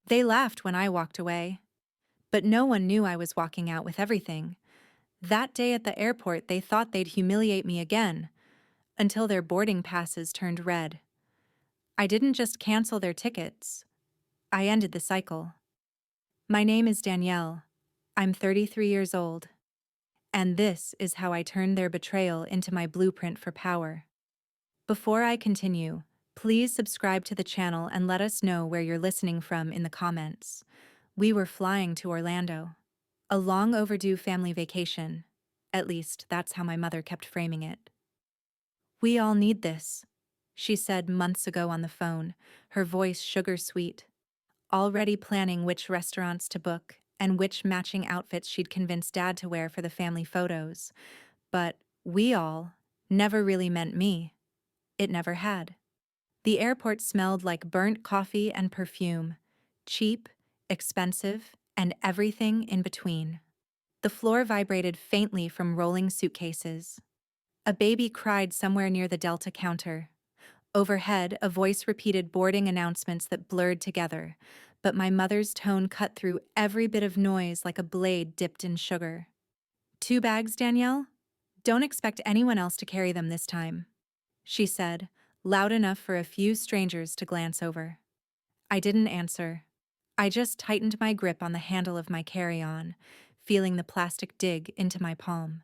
They laughed when I walked away, but no one knew I was walking out with everything. That day at the airport, they thought they'd humiliate me again, until their boarding passes turned red. I didn't just cancel their tickets, I ended the cycle. My name is Danielle. I'm 33 years old. And this is how I turned their betrayal into my blueprint for power. Before I continue, please subscribe to the channel and let us know where you're listening from in the comments. We were flying to Orlando. A long overdue family vacation. At least, that's how my mother kept framing it. "We all need this," she said months ago on the phone, her voice sugar-sweet, already planning which restaurants to book and which matching outfits she'd convince Dad to wear for the family photos. But "we all" never really meant me. It never had. The airport smelled like burnt coffee and perfume, cheap, expensive, and everything in between. The floor vibrated faintly from rolling suitcases. A baby cried somewhere near the Delta counter. Overhead, a voice repeated boarding announcements that blurred together, but my mother's tone cut through every bit of noise like a blade dipped in sugar. "2 bags, Danielle? Don't expect anyone else to carry them this time," she said, loud enough for a few strangers to glance over. I didn't answer. I just tightened my grip on the handle of my carry-on, feeling the plastic dig into my palm.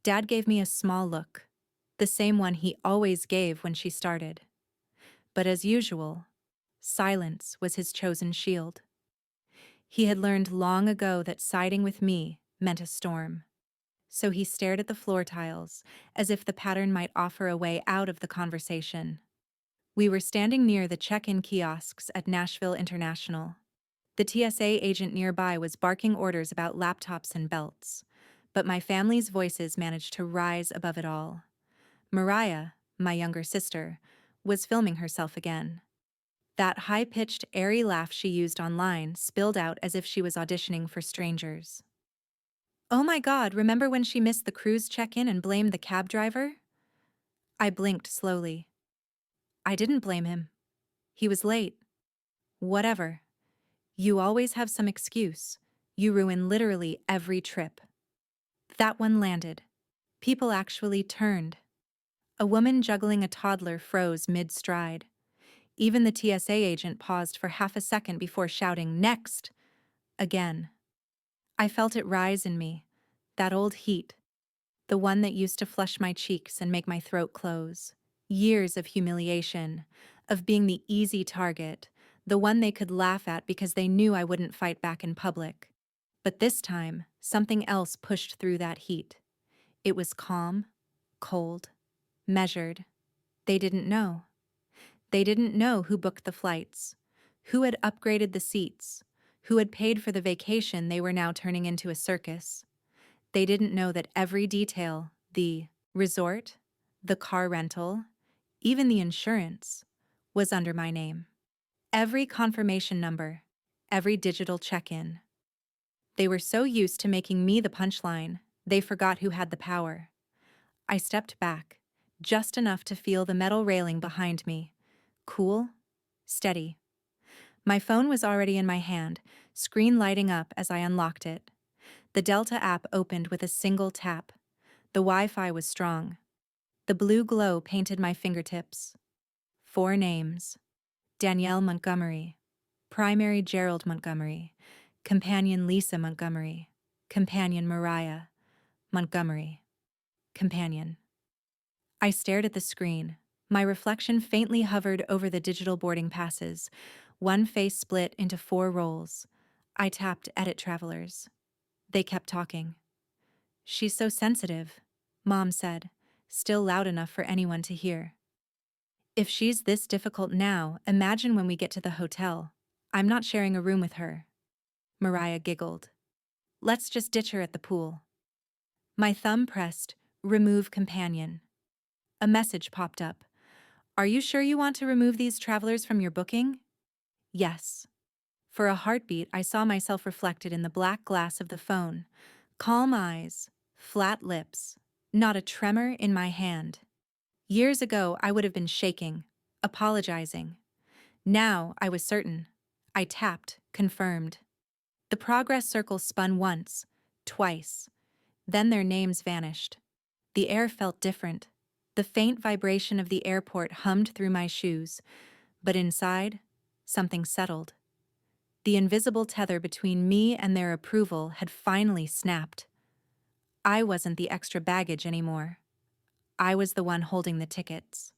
Dad gave me a small look, the same one he always gave when she started. But as usual, silence was his chosen shield. He had learned long ago that siding with me meant a storm. So he stared at the floor tiles, as if the pattern might offer a way out of the conversation. We were standing near the check-in kiosks at Nashville International. The TSA agent nearby was barking orders about laptops and belts, but my family's voices managed to rise above it all. Mariah, my younger sister, was filming herself again. That high-pitched, airy laugh she used online spilled out as if she was auditioning for strangers. "Oh my God, remember when she missed the cruise check-in and blamed the cab driver?" I blinked slowly. I didn't blame him. He was late. Whatever. You always have some excuse. You ruin literally every trip. That one landed. People actually turned. A woman juggling a toddler froze mid-stride. Even the TSA agent paused for half a second before shouting, "Next!" again. I felt it rise in me, that old heat, the one that used to flush my cheeks and make my throat close. Years of humiliation, of being the easy target, the one they could laugh at because they knew I wouldn't fight back in public. But this time, something else pushed through that heat. It was calm, cold, measured. They didn't know. They didn't know who booked the flights, who had upgraded the seats, who had paid for the vacation they were now turning into a circus. They didn't know that every detail, the resort, the car rental, even the insurance, was under my name. Every confirmation number, every digital check-in. They were so used to making me the punchline, they forgot who had the power. I stepped back, just enough to feel the metal railing behind me. Cool, steady. My phone was already in my hand, screen lighting up as I unlocked it. The Delta app opened with a single tap. The Wi-Fi was strong. The blue glow painted my fingertips. 4 names. Danielle Montgomery. Primary Gerald Montgomery. Companion Lisa Montgomery. Companion Mariah Montgomery. Companion. I stared at the screen. My reflection faintly hovered over the digital boarding passes. One face split into 4 roles. I tapped Edit Travelers. They kept talking. "She's so sensitive," Mom said, still loud enough for anyone to hear. "If she's this difficult now, imagine when we get to the hotel. I'm not sharing a room with her." Mariah giggled. "Let's just ditch her at the pool." My thumb pressed, Remove Companion. A message popped up. "Are you sure you want to remove these travelers from your booking?" Yes. For a heartbeat, I saw myself reflected in the black glass of the phone. Calm eyes, flat lips, not a tremor in my hand. Years ago, I would have been shaking, apologizing. Now, I was certain. I tapped, confirmed. The progress circle spun once, twice. Then their names vanished. The air felt different. The faint vibration of the airport hummed through my shoes, but inside, something settled. The invisible tether between me and their approval had finally snapped. I wasn't the extra baggage anymore. I was the one holding the tickets.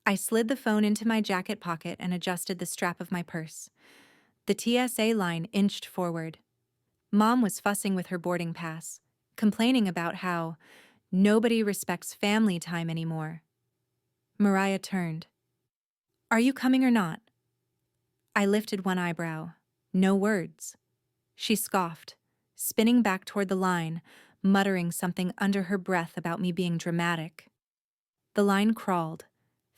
I slid the phone into my jacket pocket and adjusted the strap of my purse. The TSA line inched forward. Mom was fussing with her boarding pass, complaining about how nobody respects family time anymore. Mariah turned. "Are you coming or not?" I lifted one eyebrow. No words. She scoffed, spinning back toward the line, muttering something under her breath about me being dramatic. The line crawled.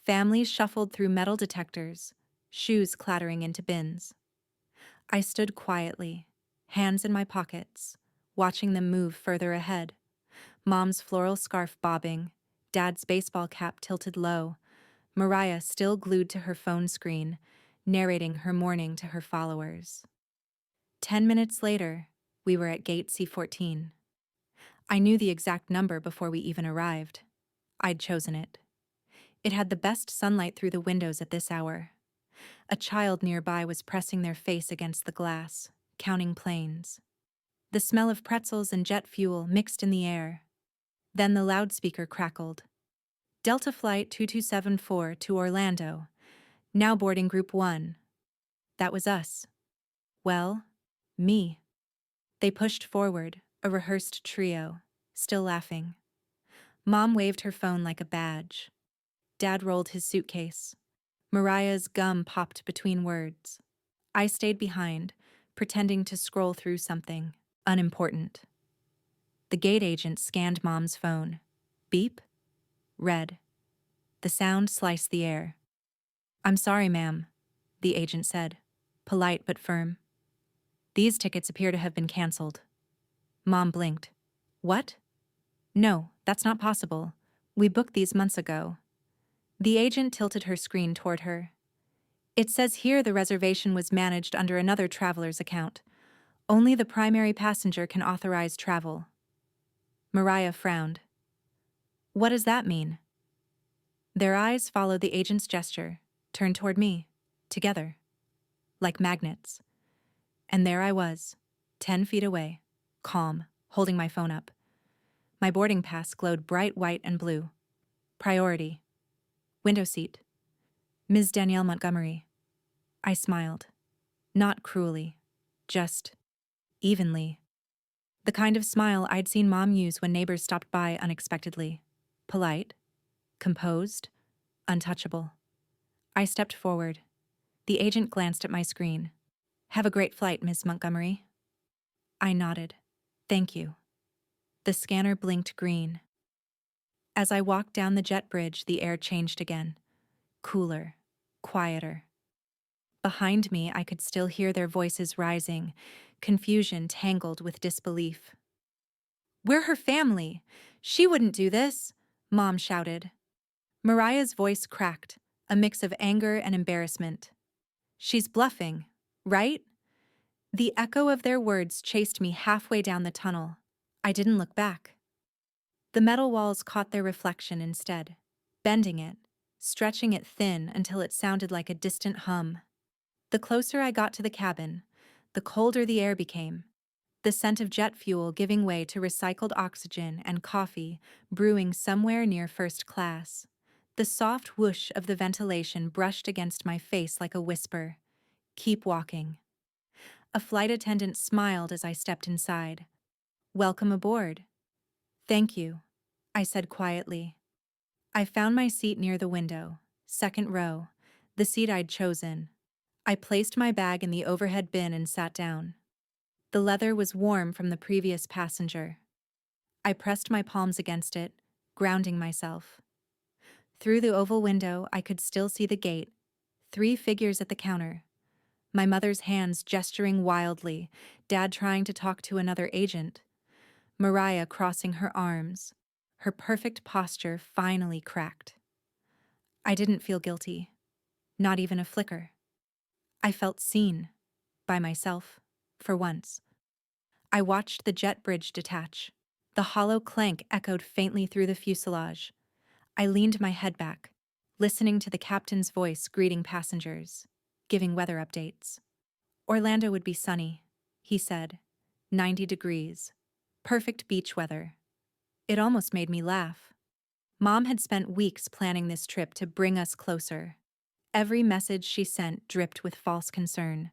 Families shuffled through metal detectors, shoes clattering into bins. I stood quietly, hands in my pockets, watching them move further ahead. Mom's floral scarf bobbing, Dad's baseball cap tilted low, Mariah still glued to her phone screen, narrating her morning to her followers. 10 minutes later, we were at gate C14. I knew the exact number before we even arrived. I'd chosen it. It had the best sunlight through the windows at this hour. A child nearby was pressing their face against the glass, counting planes. The smell of pretzels and jet fuel mixed in the air. Then the loudspeaker crackled. "Delta Flight 2274 to Orlando, now boarding Group 1. That was us. Well, me. They pushed forward, a rehearsed trio, still laughing. Mom waved her phone like a badge. Dad rolled his suitcase. Mariah's gum popped between words. I stayed behind, pretending to scroll through something unimportant. The gate agent scanned Mom's phone. Beep. Red. The sound sliced the air. "I'm sorry, ma'am," the agent said, polite but firm. "These tickets appear to have been canceled." Mom blinked. "What?" "No, that's not possible. We booked these months ago." The agent tilted her screen toward her. "It says here the reservation was managed under another traveler's account. Only the primary passenger can authorize travel." Mariah frowned. "What does that mean?" Their eyes followed the agent's gesture, turned toward me, together, like magnets. And there I was, 10 feet away, calm, holding my phone up. My boarding pass glowed bright white and blue. Priority. Window seat. Ms. Danielle Montgomery. I smiled. Not cruelly, just evenly. The kind of smile I'd seen Mom use when neighbors stopped by unexpectedly. Polite, composed, untouchable. I stepped forward. The agent glanced at my screen. "Have a great flight, Ms. Montgomery." I nodded. "Thank you." The scanner blinked green. As I walked down the jet bridge, the air changed again. Cooler, quieter. Behind me, I could still hear their voices rising, confusion tangled with disbelief. "We're her family. She wouldn't do this," Mom shouted. Mariah's voice cracked, a mix of anger and embarrassment. "She's bluffing, right?" The echo of their words chased me halfway down the tunnel. I didn't look back. The metal walls caught their reflection instead, bending it, stretching it thin until it sounded like a distant hum. The closer I got to the cabin, the colder the air became, the scent of jet fuel giving way to recycled oxygen and coffee brewing somewhere near first class. The soft whoosh of the ventilation brushed against my face like a whisper. "Keep walking." A flight attendant smiled as I stepped inside. "Welcome aboard." "Thank you," I said quietly. I found my seat near the window, second row, the seat I'd chosen. I placed my bag in the overhead bin and sat down. The leather was warm from the previous passenger. I pressed my palms against it, grounding myself. Through the oval window, I could still see the gate, 3 figures at the counter. My mother's hands gesturing wildly, Dad trying to talk to another agent. Mariah crossing her arms, her perfect posture finally cracked. I didn't feel guilty, not even a flicker. I felt seen, by myself, for once. I watched the jet bridge detach. The hollow clank echoed faintly through the fuselage. I leaned my head back, listening to the captain's voice greeting passengers, giving weather updates. Orlando would be sunny, he said. 90 degrees. Perfect beach weather. It almost made me laugh. Mom had spent weeks planning this trip to bring us closer. Every message she sent dripped with false concern.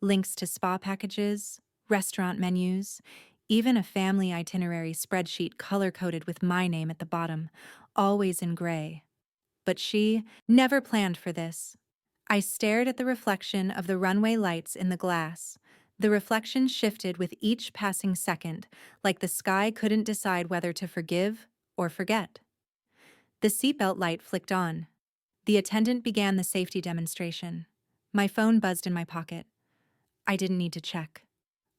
Links to spa packages, restaurant menus, even a family itinerary spreadsheet color-coded with my name at the bottom, always in gray. But she never planned for this. I stared at the reflection of the runway lights in the glass. The reflection shifted with each passing second, like the sky couldn't decide whether to forgive or forget. The seatbelt light flicked on. The attendant began the safety demonstration. My phone buzzed in my pocket. I didn't need to check.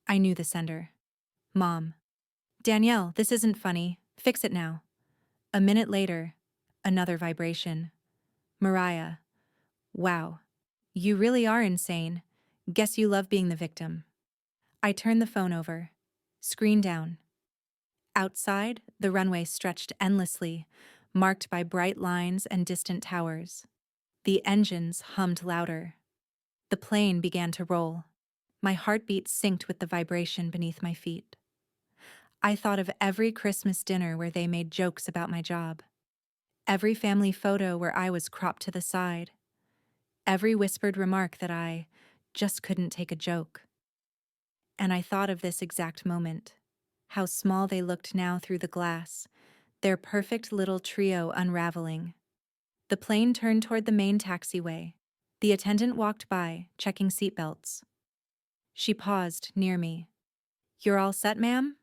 I knew the sender. Mom. Danielle, this isn't funny. Fix it now. A minute later, another vibration. Mariah. Wow. You really are insane. Guess you love being the victim. I turned the phone over. Screen down. Outside, the runway stretched endlessly, marked by bright lines and distant towers. The engines hummed louder. The plane began to roll. My heartbeat synced with the vibration beneath my feet. I thought of every Christmas dinner where they made jokes about my job. Every family photo where I was cropped to the side. Every whispered remark that I just couldn't take a joke. And I thought of this exact moment. How small they looked now through the glass, their perfect little trio unraveling. The plane turned toward the main taxiway. The attendant walked by, checking seatbelts. She paused near me. You're all set, ma'am?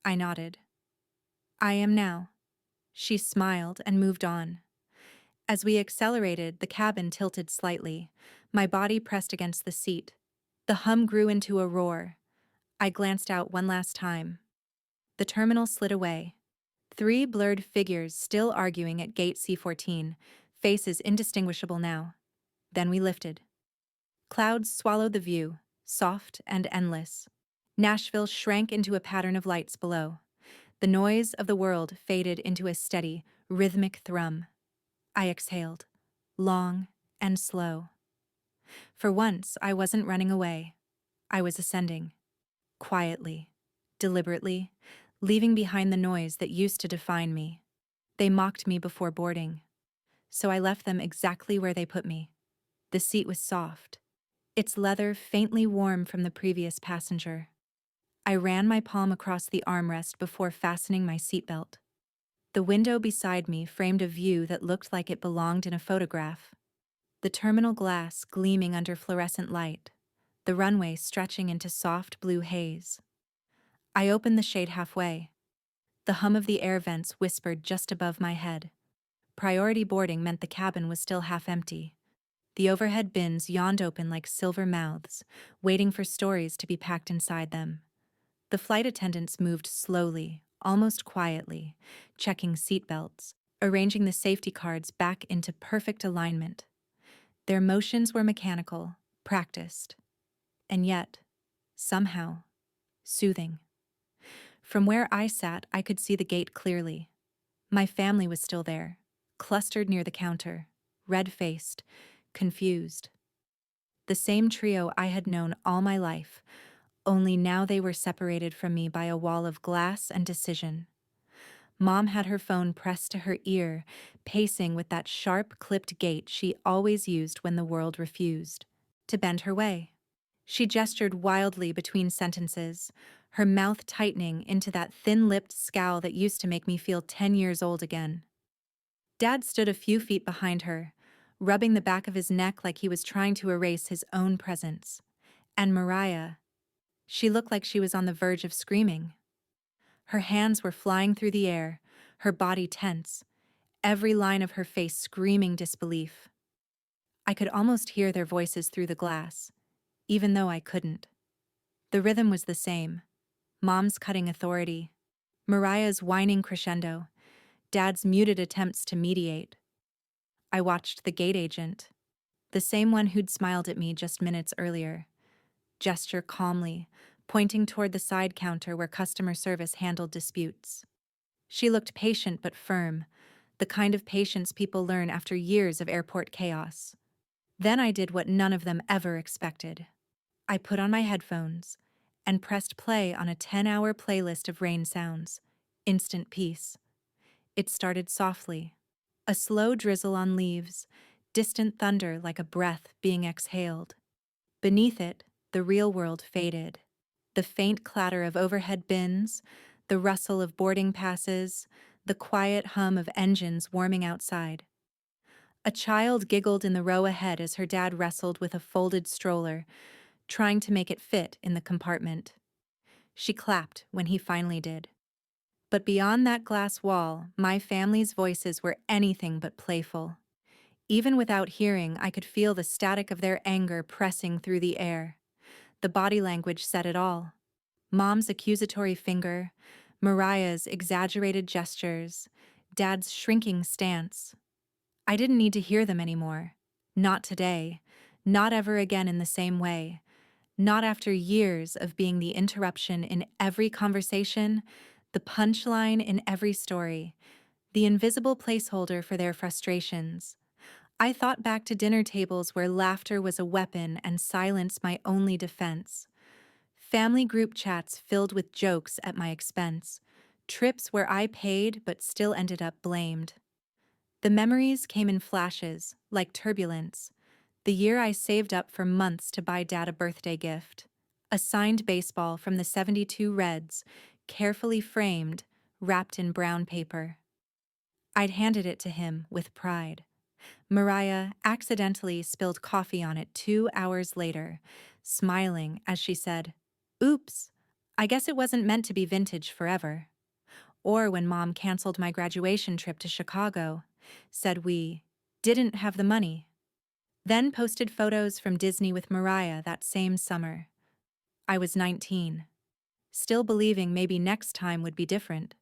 I nodded. I am now. She smiled and moved on. As we accelerated, the cabin tilted slightly. My body pressed against the seat. The hum grew into a roar. I glanced out one last time. The terminal slid away. 3 blurred figures still arguing at gate C14, faces indistinguishable now. Then we lifted. Clouds swallowed the view, soft and endless. Nashville shrank into a pattern of lights below. The noise of the world faded into a steady, rhythmic thrum. I exhaled, long and slow. For once, I wasn't running away. I was ascending. Quietly, deliberately, leaving behind the noise that used to define me. They mocked me before boarding. So I left them exactly where they put me. The seat was soft, its leather faintly warm from the previous passenger. I ran my palm across the armrest before fastening my seatbelt. The window beside me framed a view that looked like it belonged in a photograph. The terminal glass gleaming under fluorescent light, the runway stretching into soft blue haze. I opened the shade halfway. The hum of the air vents whispered just above my head. Priority boarding meant the cabin was still half empty. The overhead bins yawned open like silver mouths, waiting for stories to be packed inside them. The flight attendants moved slowly, almost quietly, checking seatbelts, arranging the safety cards back into perfect alignment. Their motions were mechanical, practiced, and yet, somehow, soothing. From where I sat, I could see the gate clearly. My family was still there, clustered near the counter, red-faced, confused. The same trio I had known all my life, only now they were separated from me by a wall of glass and decision. Mom had her phone pressed to her ear, pacing with that sharp, clipped gait she always used when the world refused to bend her way. She gestured wildly between sentences, her mouth tightening into that thin-lipped scowl that used to make me feel 10 years old again. Dad stood a few feet behind her, rubbing the back of his neck like he was trying to erase his own presence. And Mariah, she looked like she was on the verge of screaming. Her hands were flying through the air, her body tense, every line of her face screaming disbelief. I could almost hear their voices through the glass, even though I couldn't. The rhythm was the same. Mom's cutting authority, Mariah's whining crescendo, Dad's muted attempts to mediate. I watched the gate agent, the same one who'd smiled at me just minutes earlier, gesture calmly, pointing toward the side counter where customer service handled disputes. She looked patient but firm, the kind of patience people learn after years of airport chaos. Then I did what none of them ever expected. I put on my headphones and pressed play on a 10-hour playlist of rain sounds. Instant peace. It started softly. A slow drizzle on leaves, distant thunder like a breath being exhaled. Beneath it, the real world faded. The faint clatter of overhead bins, the rustle of boarding passes, the quiet hum of engines warming outside. A child giggled in the row ahead as her dad wrestled with a folded stroller, trying to make it fit in the compartment. She clapped when he finally did. But beyond that glass wall, my family's voices were anything but playful. Even without hearing, I could feel the static of their anger pressing through the air. The body language said it all. Mom's accusatory finger, Mariah's exaggerated gestures, Dad's shrinking stance. I didn't need to hear them anymore. Not today. Not ever again in the same way. Not after years of being the interruption in every conversation, the punchline in every story, the invisible placeholder for their frustrations. I thought back to dinner tables where laughter was a weapon and silence my only defense. Family group chats filled with jokes at my expense. Trips where I paid but still ended up blamed. The memories came in flashes, like turbulence. The year I saved up for months to buy Dad a birthday gift. A signed baseball from the '72 Reds, carefully framed, wrapped in brown paper. I'd handed it to him with pride. Mariah accidentally spilled coffee on it 2 hours later, smiling as she said, "Oops, I guess it wasn't meant to be vintage forever." Or when Mom canceled my graduation trip to Chicago, said we didn't have the money. Then posted photos from Disney with Mariah that same summer. I was 19, still believing maybe next time would be different.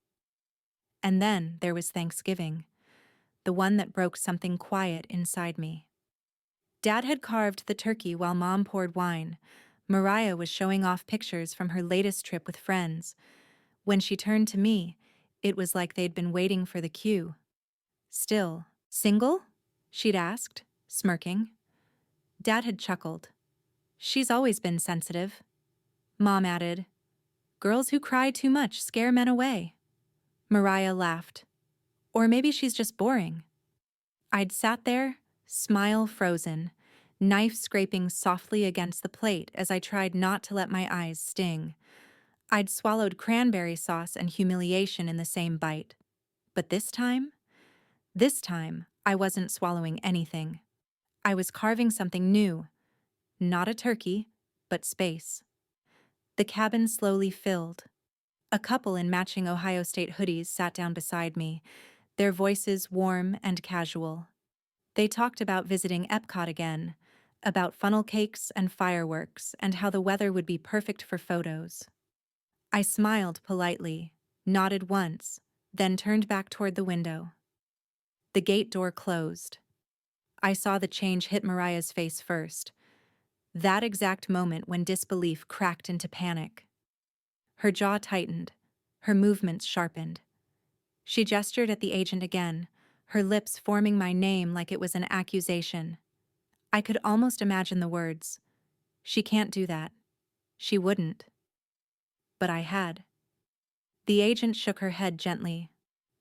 And then there was Thanksgiving, the one that broke something quiet inside me. Dad had carved the turkey while Mom poured wine. Mariah was showing off pictures from her latest trip with friends. When she turned to me, it was like they'd been waiting for the cue. "Still, single?" she'd asked, smirking. Dad had chuckled. "She's always been sensitive." Mom added, "Girls who cry too much scare men away." Mariah laughed. "Or maybe she's just boring." I'd sat there, smile frozen, knife scraping softly against the plate as I tried not to let my eyes sting. I'd swallowed cranberry sauce and humiliation in the same bite. But this time, I wasn't swallowing anything. I was carving something new. Not a turkey, but space. The cabin slowly filled. A couple in matching Ohio State hoodies sat down beside me, their voices warm and casual. They talked about visiting Epcot again, about funnel cakes and fireworks, and how the weather would be perfect for photos. I smiled politely, nodded once, then turned back toward the window. The gate door closed. I saw the change hit Mariah's face first. That exact moment when disbelief cracked into panic. Her jaw tightened, her movements sharpened. She gestured at the agent again, her lips forming my name like it was an accusation. I could almost imagine the words. "She can't do that. She wouldn't." But I had. The agent shook her head gently,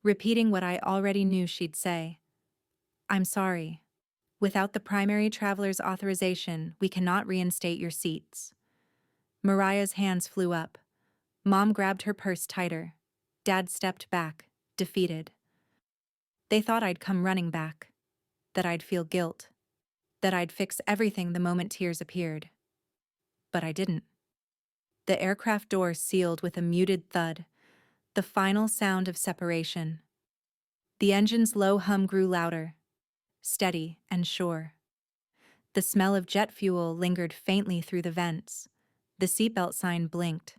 repeating what I already knew she'd say. "I'm sorry. Without the primary traveler's authorization, we cannot reinstate your seats." Mariah's hands flew up. Mom grabbed her purse tighter. Dad stepped back, defeated. They thought I'd come running back, that I'd feel guilt, that I'd fix everything the moment tears appeared. But I didn't. The aircraft door sealed with a muted thud, the final sound of separation. The engine's low hum grew louder, steady and sure. The smell of jet fuel lingered faintly through the vents. The seatbelt sign blinked,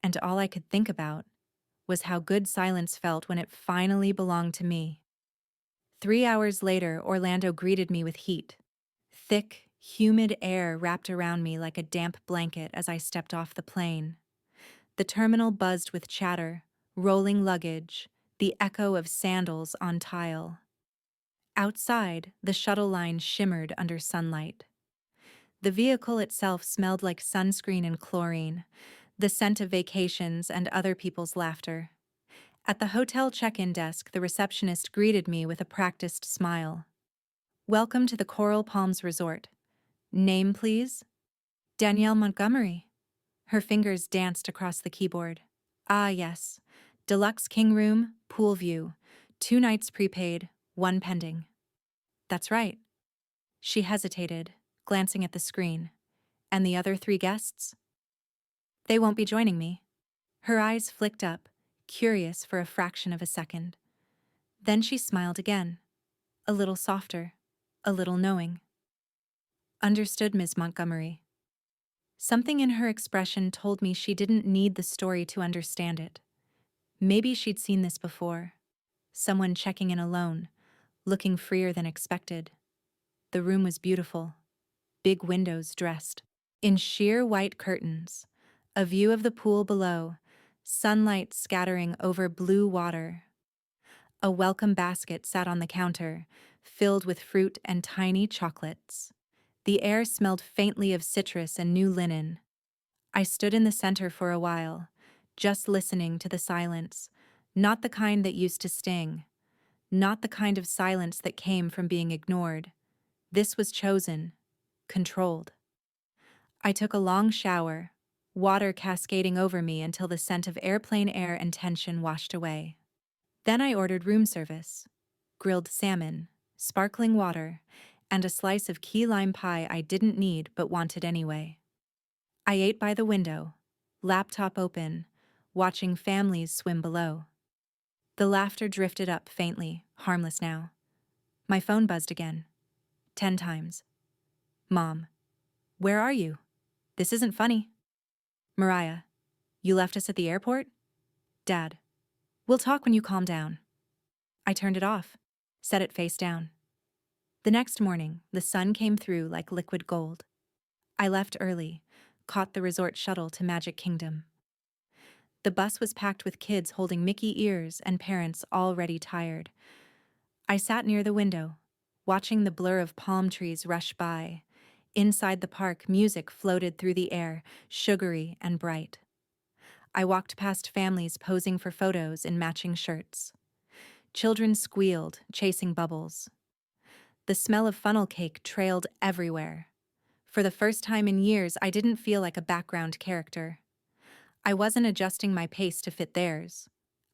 and all I could think about was how good silence felt when it finally belonged to me. 3 hours later, Orlando greeted me with heat. Thick, Humid air wrapped around me like a damp blanket as I stepped off the plane. The terminal buzzed with chatter, rolling luggage, the echo of sandals on tile. Outside, the shuttle line shimmered under sunlight. The vehicle itself smelled like sunscreen and chlorine, the scent of vacations and other people's laughter. At the hotel check-in desk, the receptionist greeted me with a practiced smile. "Welcome to the Coral Palms Resort. Name, please?" "Danielle Montgomery." Her fingers danced across the keyboard. "Ah, yes. Deluxe king room, pool view. 2 nights prepaid, 1 pending." "That's right." She hesitated, glancing at the screen. "And the other 3 guests?" "They won't be joining me." Her eyes flicked up, curious for a fraction of a second. Then she smiled again, a little softer, a little knowing. "Understood, Ms. Montgomery." Something in her expression told me she didn't need the story to understand it. Maybe she'd seen this before. Someone checking in alone, looking freer than expected. The room was beautiful. Big windows dressed in sheer white curtains, a view of the pool below, sunlight scattering over blue water. A welcome basket sat on the counter, filled with fruit and tiny chocolates. The air smelled faintly of citrus and new linen. I stood in the center for a while, just listening to the silence, not the kind that used to sting, not the kind of silence that came from being ignored. This was chosen, controlled. I took a long shower, water cascading over me until the scent of airplane air and tension washed away. Then I ordered room service, grilled salmon, sparkling water, and a slice of key lime pie I didn't need but wanted anyway. I ate by the window, laptop open, watching families swim below. The laughter drifted up faintly, harmless now. My phone buzzed again. 10 times. "Mom, where are you? This isn't funny." "Mariah, you left us at the airport?" "Dad, we'll talk when you calm down." I turned it off, set it face down. The next morning, the sun came through like liquid gold. I left early, caught the resort shuttle to Magic Kingdom. The bus was packed with kids holding Mickey ears and parents already tired. I sat near the window, watching the blur of palm trees rush by. Inside the park, music floated through the air, sugary and bright. I walked past families posing for photos in matching shirts. Children squealed, chasing bubbles. The smell of funnel cake trailed everywhere. For the first time in years, I didn't feel like a background character. I wasn't adjusting my pace to fit theirs.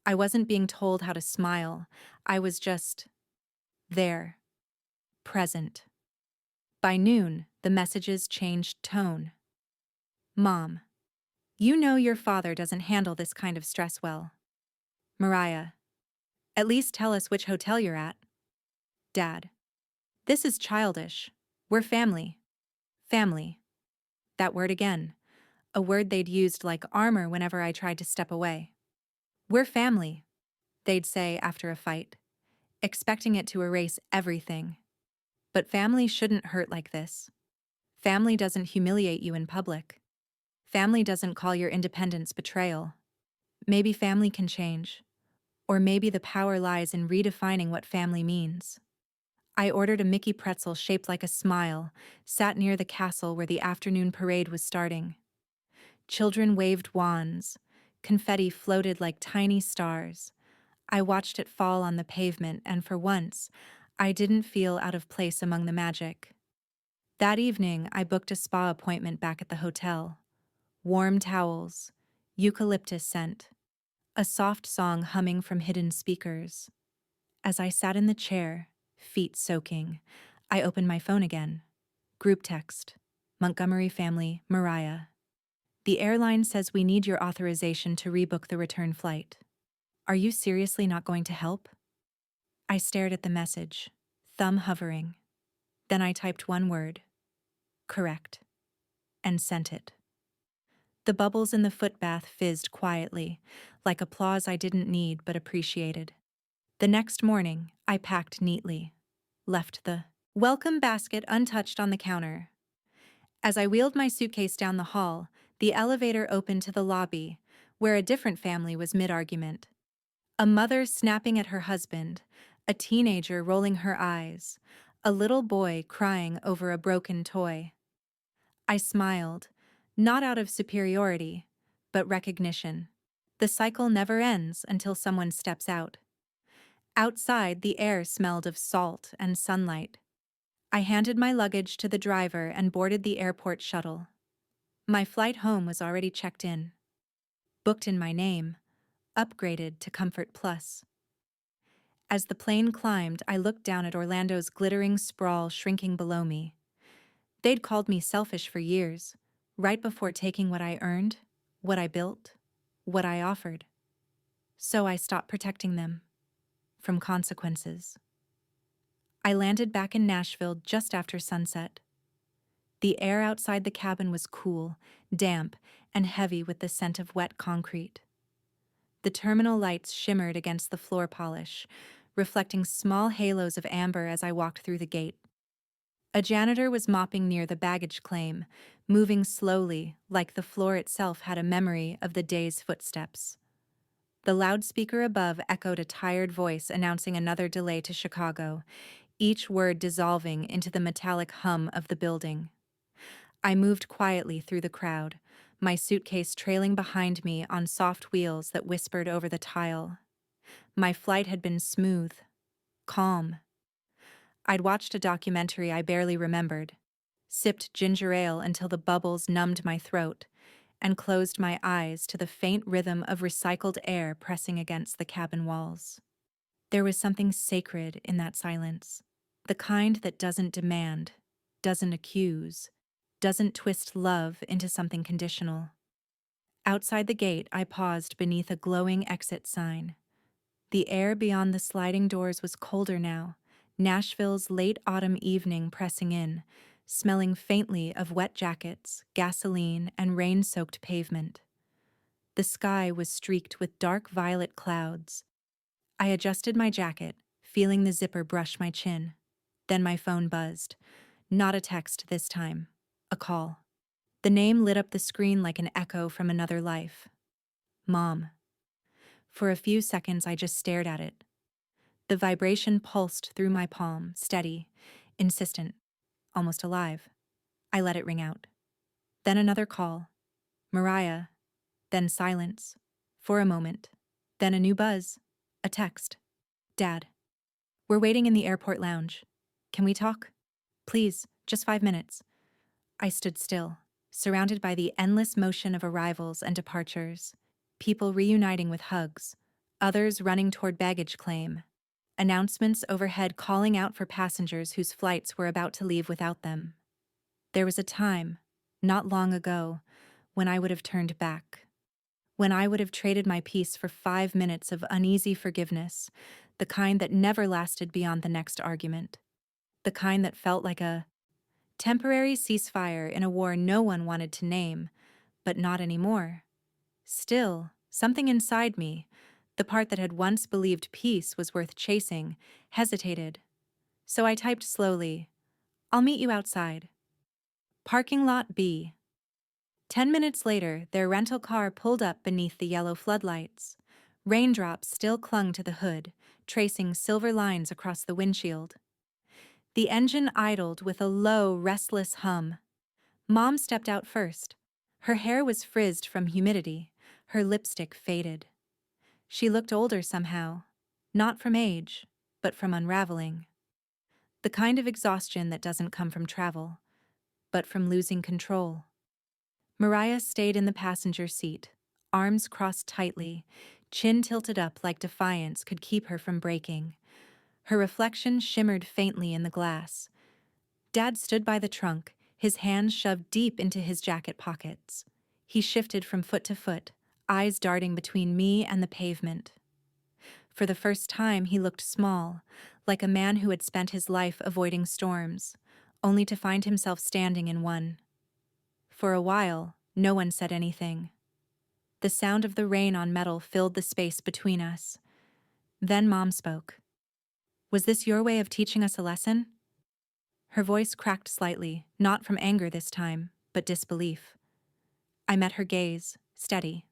I wasn't being told how to smile. I was just there, present. By noon, the messages changed tone. "Mom, you know your father doesn't handle this kind of stress well." "Mariah, at least tell us which hotel you're at." "Dad, this is childish. We're family." Family. That word again. A word they'd used like armor whenever I tried to step away. "We're family," they'd say after a fight, expecting it to erase everything. But family shouldn't hurt like this. Family doesn't humiliate you in public. Family doesn't call your independence betrayal. Maybe family can change. Or maybe the power lies in redefining what family means. I ordered a Mickey pretzel shaped like a smile, sat near the castle where the afternoon parade was starting. Children waved wands. Confetti floated like tiny stars. I watched it fall on the pavement, and for once, I didn't feel out of place among the magic. That evening, I booked a spa appointment back at the hotel. Warm towels, eucalyptus scent, a soft song humming from hidden speakers. As I sat in the chair, feet soaking, I opened my phone again. Group text. "Montgomery family, Mariah. The airline says we need your authorization to rebook the return flight. Are you seriously not going to help?" I stared at the message, thumb hovering. Then I typed one word, "correct," and sent it. The bubbles in the foot bath fizzed quietly, like applause I didn't need but appreciated. The next morning, I packed neatly, left the welcome basket untouched on the counter, As I wheeled my suitcase down the hall, the elevator opened to the lobby, where a different family was mid-argument. A mother snapping at her husband, a teenager rolling her eyes, a little boy crying over a broken toy. I smiled, not out of superiority, but recognition. The cycle never ends until someone steps out. Outside, the air smelled of salt and sunlight. I handed my luggage to the driver and boarded the airport shuttle. My flight home was already checked in, booked in my name, upgraded to Comfort Plus. As the plane climbed, I looked down at Orlando's glittering sprawl shrinking below me. They'd called me selfish for years, right before taking what I earned, what I built, what I offered. So I stopped protecting them from consequences. I landed back in Nashville just after sunset. The air outside the cabin was cool, damp, and heavy with the scent of wet concrete. The terminal lights shimmered against the floor polish, reflecting small halos of amber as I walked through the gate. A janitor was mopping near the baggage claim, moving slowly, like the floor itself had a memory of the day's footsteps. The loudspeaker above echoed a tired voice announcing another delay to Chicago, each word dissolving into the metallic hum of the building. I moved quietly through the crowd, my suitcase trailing behind me on soft wheels that whispered over the tile. My flight had been smooth, calm. I'd watched a documentary I barely remembered, sipped ginger ale until the bubbles numbed my throat, and closed my eyes to the faint rhythm of recycled air pressing against the cabin walls. There was something sacred in that silence, the kind that doesn't demand, doesn't accuse, doesn't twist love into something conditional. Outside the gate, I paused beneath a glowing exit sign. The air beyond the sliding doors was colder now, Nashville's late autumn evening pressing in, smelling faintly of wet jackets, gasoline, and rain-soaked pavement. The sky was streaked with dark violet clouds. I adjusted my jacket, feeling the zipper brush my chin. Then my phone buzzed. Not a text this time. A call. The name lit up the screen like an echo from another life. Mom. For a few seconds, I just stared at it. The vibration pulsed through my palm, steady, insistent, almost alive. I let it ring out. Then another call. Mariah. Then silence. For a moment. Then a new buzz. A text. Dad. We're waiting in the airport lounge. Can we talk? Please, just 5 minutes. I stood still, surrounded by the endless motion of arrivals and departures. People reuniting with hugs, others running toward baggage claim. Announcements overhead calling out for passengers whose flights were about to leave without them. There was a time, not long ago, when I would have turned back. When I would have traded my peace for 5 minutes of uneasy forgiveness, the kind that never lasted beyond the next argument. The kind that felt like a temporary ceasefire in a war no one wanted to name, but not anymore. Still, something inside me, the part that had once believed peace was worth chasing, hesitated. So I typed slowly, "I'll meet you outside." Parking lot B. 10 minutes later, their rental car pulled up beneath the yellow floodlights. Raindrops still clung to the hood, tracing silver lines across the windshield. The engine idled with a low, restless hum. Mom stepped out first. Her hair was frizzed from humidity, her lipstick faded. She looked older somehow, not from age, but from unraveling. The kind of exhaustion that doesn't come from travel, but from losing control. Mariah stayed in the passenger seat, arms crossed tightly, chin tilted up like defiance could keep her from breaking. Her reflection shimmered faintly in the glass. Dad stood by the trunk, his hands shoved deep into his jacket pockets. He shifted from foot to foot, eyes darting between me and the pavement. For the first time, he looked small, like a man who had spent his life avoiding storms, only to find himself standing in one. For a while, no one said anything. The sound of the rain on metal filled the space between us. Then Mom spoke. "Was this your way of teaching us a lesson?" Her voice cracked slightly, not from anger this time, but disbelief. I met her gaze, steady.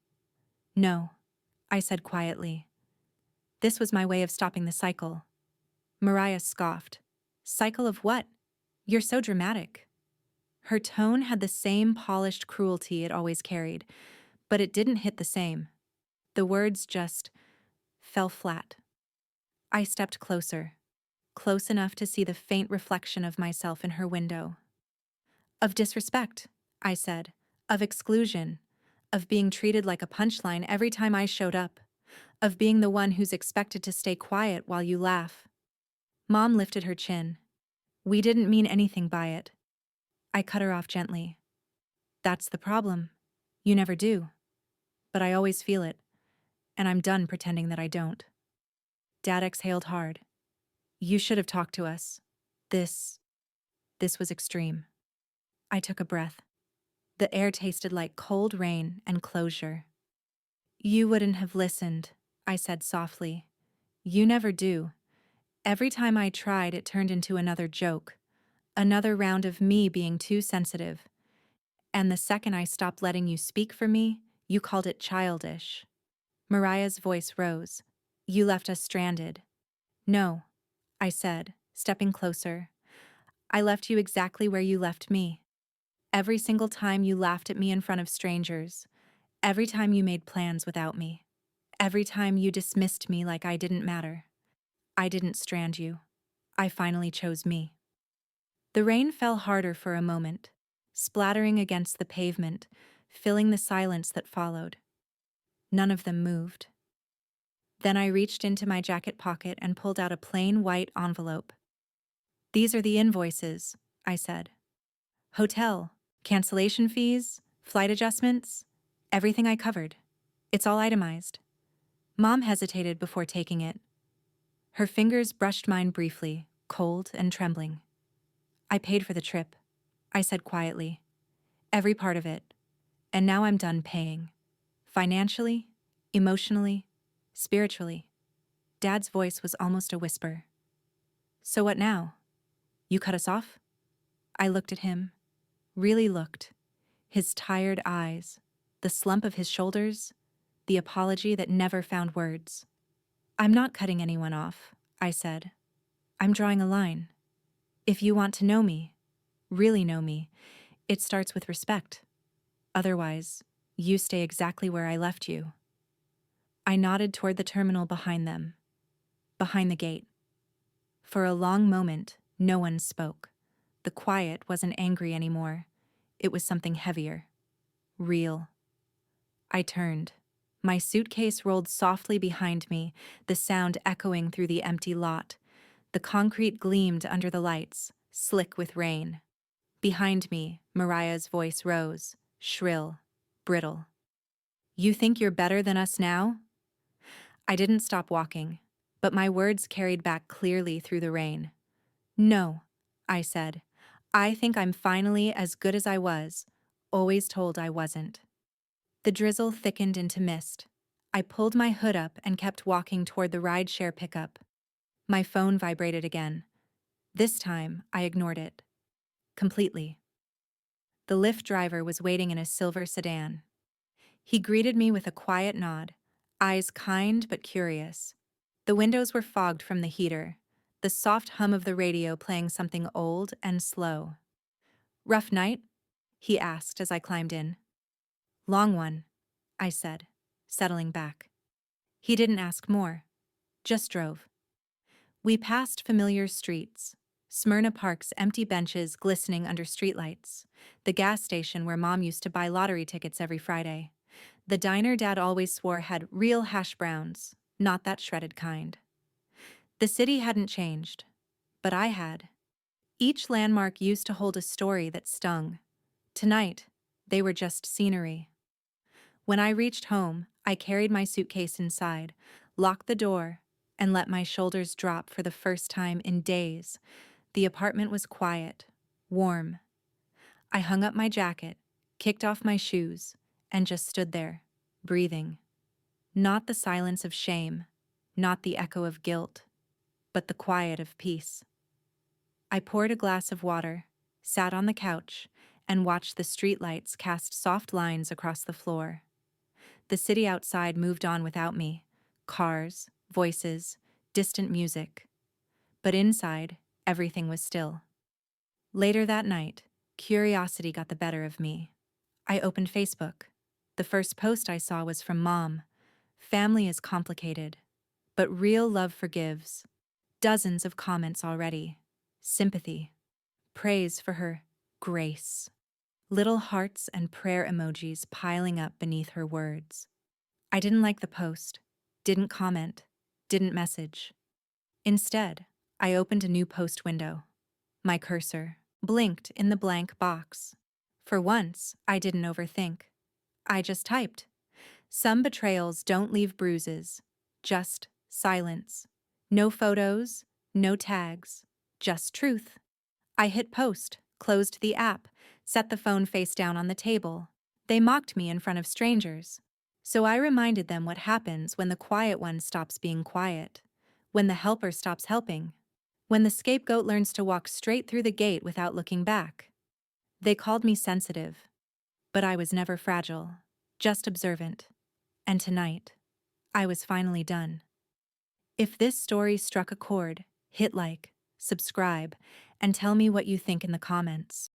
No, I said quietly. This was my way of stopping the cycle. Mariah scoffed. Cycle of what? You're so dramatic. Her tone had the same polished cruelty it always carried, but it didn't hit the same. The words just fell flat. I stepped closer, close enough to see the faint reflection of myself in her window. Of disrespect, I said, of exclusion, of being treated like a punchline every time I showed up, of being the one who's expected to stay quiet while you laugh. Mom lifted her chin. We didn't mean anything by it. I cut her off gently. That's the problem. You never do. But I always feel it, and I'm done pretending that I don't. Dad exhaled hard. You should have talked to us. This was extreme. I took a breath. The air tasted like cold rain and closure. You wouldn't have listened, I said softly. You never do. Every time I tried, it turned into another joke. Another round of me being too sensitive. And the second I stopped letting you speak for me, you called it childish. Mariah's voice rose. You left us stranded. No, I said, stepping closer. I left you exactly where you left me. Every single time you laughed at me in front of strangers. Every time you made plans without me. Every time you dismissed me like I didn't matter. I didn't strand you. I finally chose me. The rain fell harder for a moment, splattering against the pavement, filling the silence that followed. None of them moved. Then I reached into my jacket pocket and pulled out a plain white envelope. These are the invoices, I said. Hotel, cancellation fees, flight adjustments, everything I covered. It's all itemized. Mom hesitated before taking it. Her fingers brushed mine briefly, cold and trembling. I paid for the trip, I said quietly. Every part of it. And now I'm done paying. Financially, emotionally, spiritually. Dad's voice was almost a whisper. So what now? You cut us off? I looked at him, really looked. His tired eyes, the slump of his shoulders, the apology that never found words. I'm not cutting anyone off, I said. I'm drawing a line. If you want to know me, really know me, it starts with respect. Otherwise, you stay exactly where I left you. I nodded toward the terminal behind them, behind the gate. For a long moment, no one spoke. The quiet wasn't angry anymore. It was something heavier. Real. I turned. My suitcase rolled softly behind me, the sound echoing through the empty lot. The concrete gleamed under the lights, slick with rain. Behind me, Mariah's voice rose, shrill, brittle. You think you're better than us now? I didn't stop walking, but my words carried back clearly through the rain. No, I said. I think I'm finally as good as I was, always told I wasn't. The drizzle thickened into mist. I pulled my hood up and kept walking toward the rideshare pickup. My phone vibrated again. This time, I ignored it. Completely. The Lyft driver was waiting in a silver sedan. He greeted me with a quiet nod, eyes kind but curious. The windows were fogged from the heater, the soft hum of the radio playing something old and slow. Rough night? He asked as I climbed in. Long one, I said, settling back. He didn't ask more, just drove. We passed familiar streets, Smyrna Park's empty benches glistening under streetlights, the gas station where Mom used to buy lottery tickets every Friday, the diner Dad always swore had real hash browns, not that shredded kind. The city hadn't changed, but I had. Each landmark used to hold a story that stung. Tonight, they were just scenery. When I reached home, I carried my suitcase inside, locked the door, and let my shoulders drop for the first time in days. The apartment was quiet, warm. I hung up my jacket, kicked off my shoes, and just stood there, breathing. Not the silence of shame, not the echo of guilt, but the quiet of peace. I poured a glass of water, sat on the couch, and watched the streetlights cast soft lines across the floor. The city outside moved on without me. Cars, voices, distant music. But inside, everything was still. Later that night, curiosity got the better of me. I opened Facebook. The first post I saw was from Mom. Family is complicated, but real love forgives. Dozens of comments already. Sympathy. Praise for her grace. Little hearts and prayer emojis piling up beneath her words. I didn't like the post, didn't comment, didn't message. Instead, I opened a new post window. My cursor blinked in the blank box. For once, I didn't overthink. I just typed. Some betrayals don't leave bruises, just silence. No photos, no tags, just truth. I hit post, closed the app, set the phone face down on the table. They mocked me in front of strangers. So I reminded them what happens when the quiet one stops being quiet, when the helper stops helping, when the scapegoat learns to walk straight through the gate without looking back. They called me sensitive, but I was never fragile, just observant. And tonight, I was finally done. If this story struck a chord, hit like, subscribe, and tell me what you think in the comments.